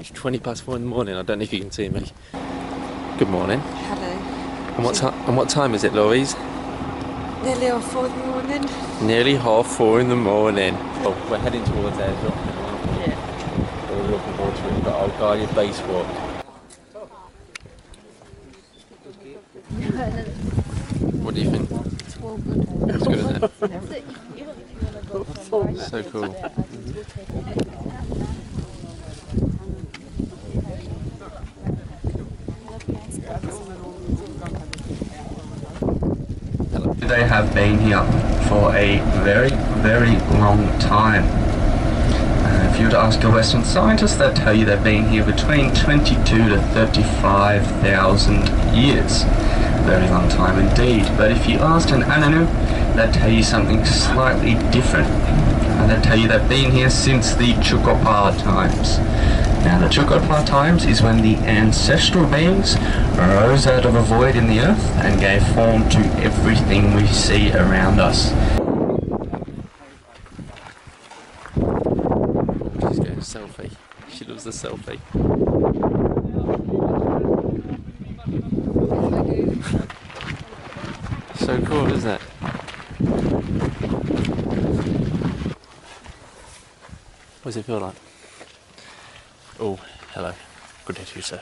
It's 20 past 4 in the morning. I don't know if you can see me. Good morning. Hello. And what time is it, Louise? Nearly 4 in the morning. Nearly 4:30 in the morning. Oh, we're heading towards Ayres Rock now, aren't we? Yeah. We're looking forward to it. We've got our guided base walk. What do you think? It's all good. It's good, isn't it? So cool. They have been here for a very, very long time. If you were to ask a Western scientist, they'd tell you they've been here between 22 to 35,000 years. Very long time indeed. But if you asked an Anu, they'd tell you something slightly different. They'd tell you they've been here since the Chukopa times. Now, the Chukopa times is when the ancestral beings rose out of a void in the earth and gave form to everything we see around us. She's getting a selfie. She loves the selfie. So cool, isn't it? What does it feel like? Oh, hello. Good day to you, sir.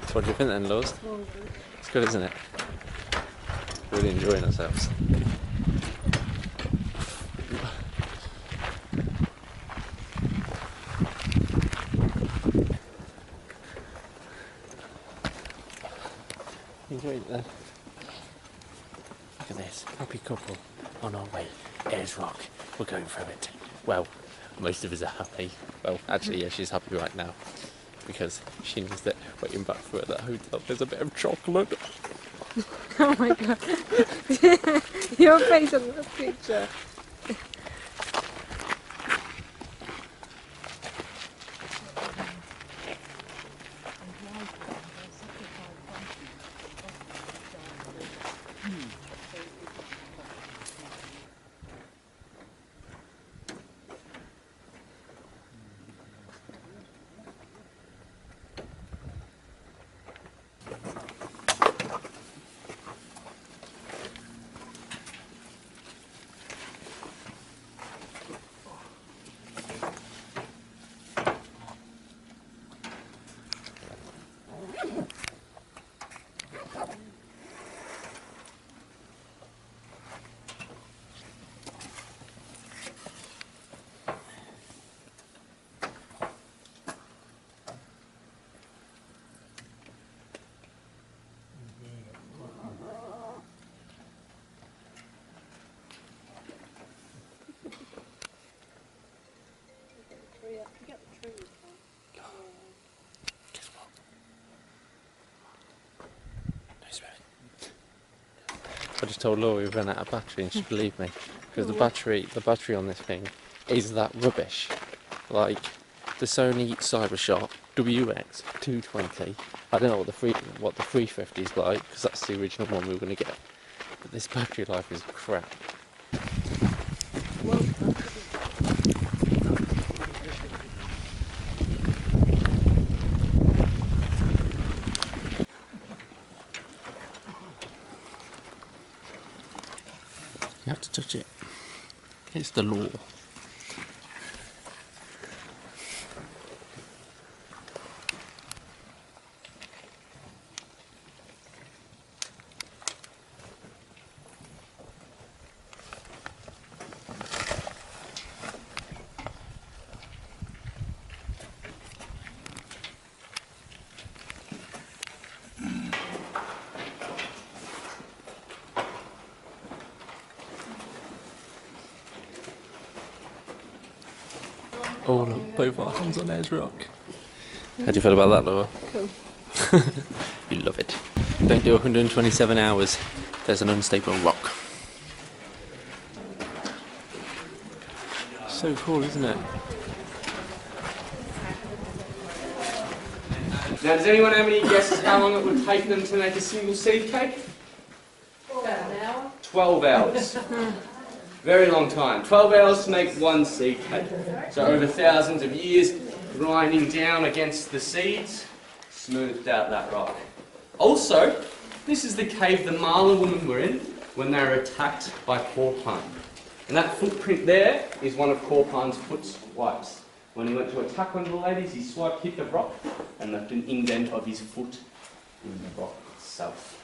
So what do you think then, Laws? It's good, isn't it? Really enjoying ourselves. Enjoying it then. Look at this. Happy couple on our way. Ayres Rock. We're going through it. Well, most of us are happy. Well, actually, yeah, she's happy right now because she knows that waiting back for her at that hotel there's a bit of chocolate. Oh my god. Your face on the picture. Guess what? I just told Laura we've run out of battery and she believed me because the battery on this thing is that rubbish. Like the Sony Cybershot WX220. I don't know what the 350 is like because that's the original one we were going to get. But this battery life is crap. You have to touch it. It's the law. Oh look, both our hands on Ayres Rock. How do you feel about that, Laura? Cool. You love it. Don't do 127 hours. There's an unstable rock. So cool, isn't it? Now, does anyone have any guesses how long it would take them to make a single seed cake? 12 hours. Very long time. 12 hours to make one seed cake. So over thousands of years, grinding down against the seeds, smoothed out that rock. Also, this is the cave the Marla women were in when they were attacked by Korpan. And that footprint there is one of Korpan's foot swipes. When he went to attack one of the ladies, he swiped, hit the rock, and left an indent of his foot in the rock itself.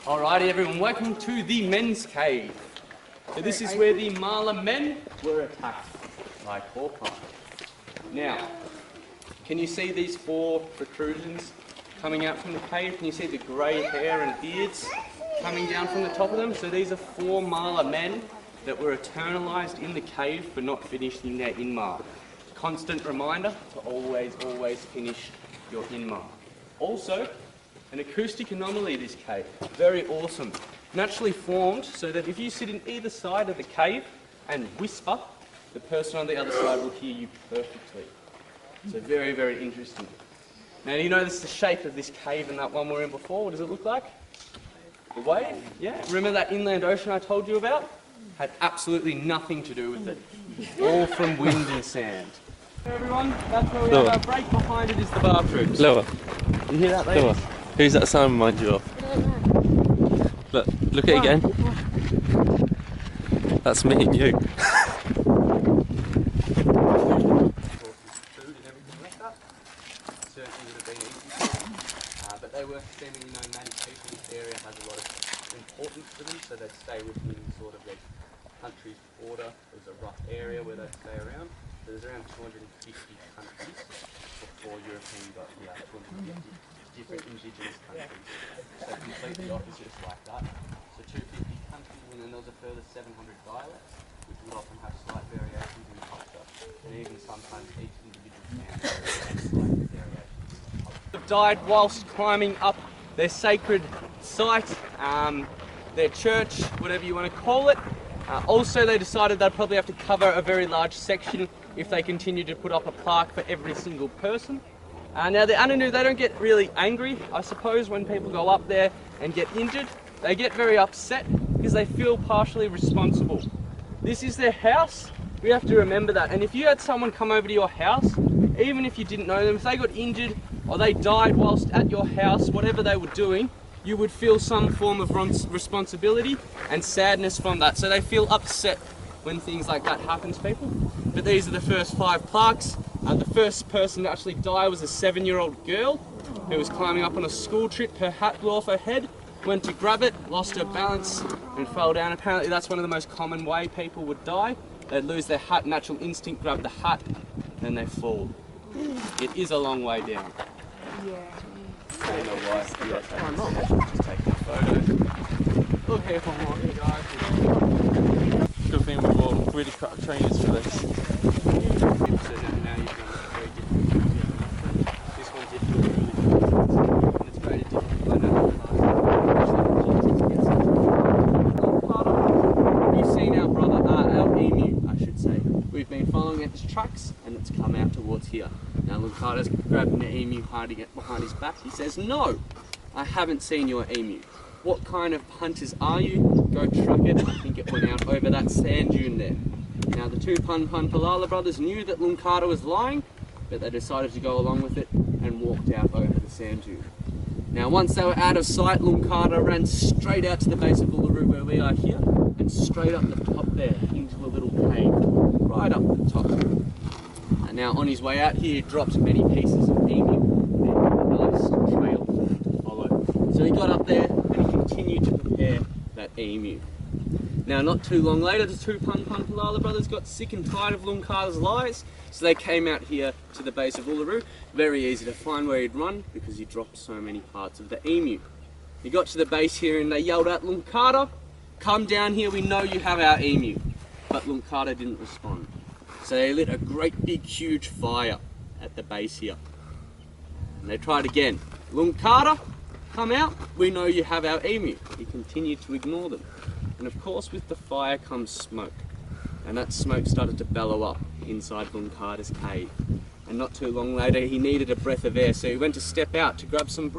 Alrighty everyone, welcome to the men's cave. So this is where the Marla men were attacked by Korpan. Now, can you see these 4 protrusions coming out from the cave? Can you see the grey hair and beards coming down from the top of them? So these are 4 Marla men that were eternalised in the cave for not finishing their inmar. Constant reminder to always finish your inmar. Also, an acoustic anomaly, this cave. Very awesome. Naturally formed so that if you sit in either side of the cave and whisper, the person on the other side will hear you perfectly. So very, very interesting. Now you notice the shape of this cave and that one we were in before. What does it look like? The wave? Yeah. Remember that inland ocean I told you about? Had absolutely nothing to do with it. All from wind and sand. Hey everyone, that's where we have our break. Behind it is the bathrooms. Lower. You hear that, ladies? Lower. Who's that sound remind you of? Look at it again. That's me and you. But they were seemingly nomadic people. This area has a lot of importance to them, so they'd stay within sort of their country's border. It was a rough area where they'd stay around. So there's around 250 countries before European got here, 250 different indigenous countries. So completely opposites like that. So 250 countries, and then there was a further 700 dialects, which would often have slight variations in culture, and even sometimes each individual family has slight variations. Died whilst climbing up their sacred site, their church, whatever you want to call it. Also, they decided they'd probably have to cover a very large section if they continued to put up a plaque for every single person. Now the Ananu, they don't get really angry, I suppose, when people go up there and get injured. They get very upset because they feel partially responsible. This is their house. We have to remember that. And if you had someone come over to your house, even if you didn't know them, if they got injured or they died whilst at your house, whatever they were doing, you would feel some form of responsibility and sadness from that. So they feel upset when things like that happen to people. But these are the first 5 plaques. The first person to actually die was a 7-year-old girl who was climbing up on a school trip. Her hat blew off her head, went to grab it, lost her balance and fell down. Apparently that's one of the most common way people would die. They'd lose their hat, natural instinct, grab the hat, and they fall. It is a long way down. Yeah. I don't know why. Yeah, just taking a photo. Look here for more, you guys. Good thing we've got really crack trainers for this. So now you've done a very different. This one's different. And it's very different. I know. You've seen our brother, our emu, I should say. We've been following its tracks and it's come out towards here. Now Luncata's grabbing the emu, hiding it behind his back. He says, "No, I haven't seen your emu. What kind of hunters are you? Go track it." I think it went out over that sand dune there. Now the 2 Palala brothers knew that Luncata was lying, but they decided to go along with it and walked out over the sand dune. Now once they were out of sight, Luncata ran straight out to the base of Uluru where we are here, and straight up the top there into a little cave, right up the top. And now on his way out here, he dropped many pieces of emu, and a nice trail for him to follow. So he got up there and he continued to prepare that emu. Now not too long later, the 2 Palala brothers got sick and tired of Luncata's lies, so they came out here to the base of Uluru. Very easy to find where he'd run because he dropped so many parts of the emu. He got to the base here and they yelled out, "Luncata, come down here, we know you have our emu." But Luncata didn't respond. So they lit a great big huge fire at the base here. And they tried again. "Luncata, come out, we know you have our emu." He continued to ignore them. And of course with the fire comes smoke. And that smoke started to bellow up inside Luncata's cave. And not too long later he needed a breath of air, so he went to step out to grab some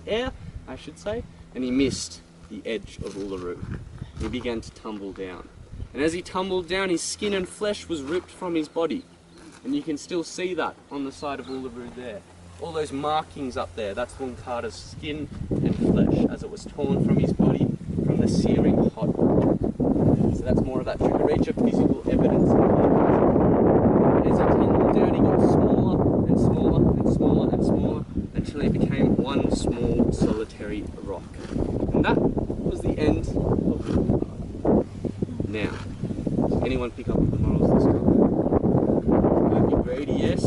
air, I should say, and he missed the edge of Uluru. He began to tumble down. And as he tumbled down, his skin and flesh was ripped from his body. And you can still see that on the side of Uluru there. All those markings up there, that's Wunkata's skin and flesh as it was torn from his body from the searing hot rock. So that's more of that Chukwuecha physical evidence. As he tumbled down, he got smaller and smaller and smaller and smaller until he became one small solitary rock. And that was the end of Wunkata. Now, does anyone pick up the morals of this story? Don't be greedy, yes.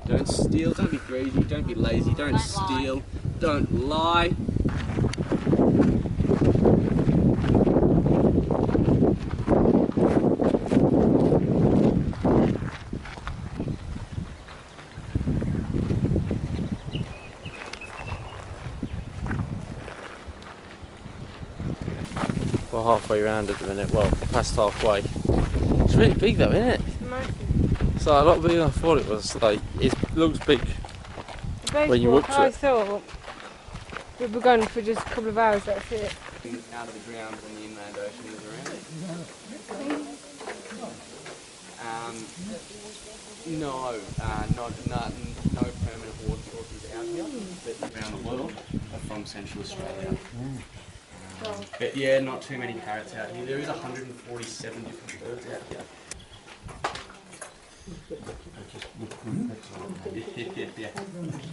Don't steal, don't be greedy, don't be lazy, don't steal, don't lie. We're halfway around at the minute, well, past halfway. It's really big though, isn't it? It's like a lot bigger than I thought it was. Like, it looks big when you walk to I it. thought we were going for just a couple of hours, that's it. Out of the ground when the inland ocean is around. No permanent water sources out here, but around the world are from Central Australia. But yeah, not too many parrots out here. There is 147 different birds out here. Yeah.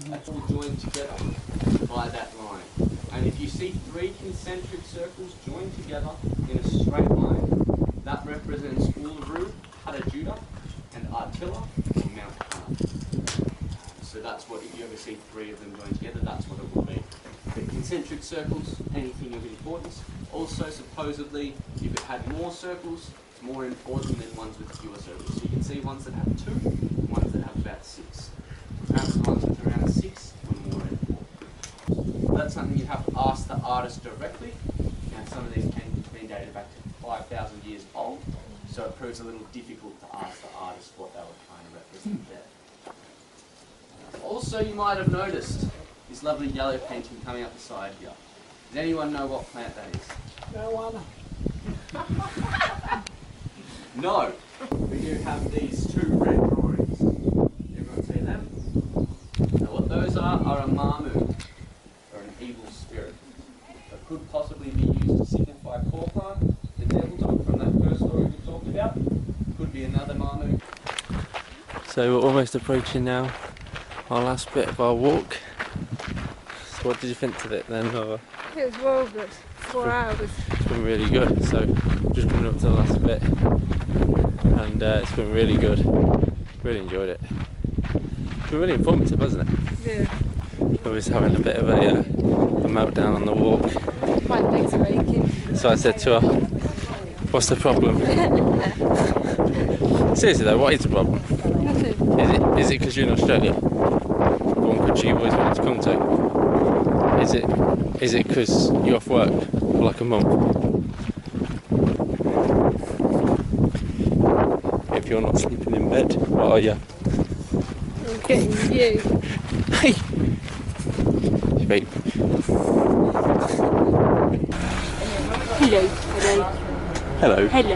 That's all joined together by that line. And if you see 3 concentric circles joined together in a straight line, that represents Uluru, Hadajuda, and Artilla, or Mount Kana. So that's what, if you ever see 3 of them joined together, that's what it will be. But concentric circles, anything of importance. Also, supposedly, if it had more circles, it's more important than ones with fewer circles. So you can see ones that have 2, and ones that have about 6. Perhaps the ones with around 6 were more important. That's something you have to ask the artist directly. Now, some of these paintings have been dated back to 5,000 years old, so it proves a little difficult to ask the artist what they were trying to represent there. Also, you might have noticed this lovely yellow painting coming up the side here. Does anyone know what plant that is? No one. No. We do have these 2 red drawings. Everyone see them? Now what those are a mamu, or an evil spirit. That could possibly be used to signify Korpan, the devil dog from that first story we talked about. Could be another mamu. So we're almost approaching now our last bit of our walk. So what did you think of it then? Or It was well good. 4 hours. it's been really good. So just coming up to the last bit, and it's been really good. Really enjoyed it. It's been really informative, hasn't it? Yeah. I was having a bit of a meltdown on the walk. My legs are aching. So I said to her, "What's the problem?" Seriously though, what is the problem? Nothing. Is it because you're in Australia? The one country you always wanted to come to? Is it because you're off work for like a month? If you're not sleeping in bed, what are you? I'm getting you. Hey! Babe. Hello. Hello. Hello. Hello.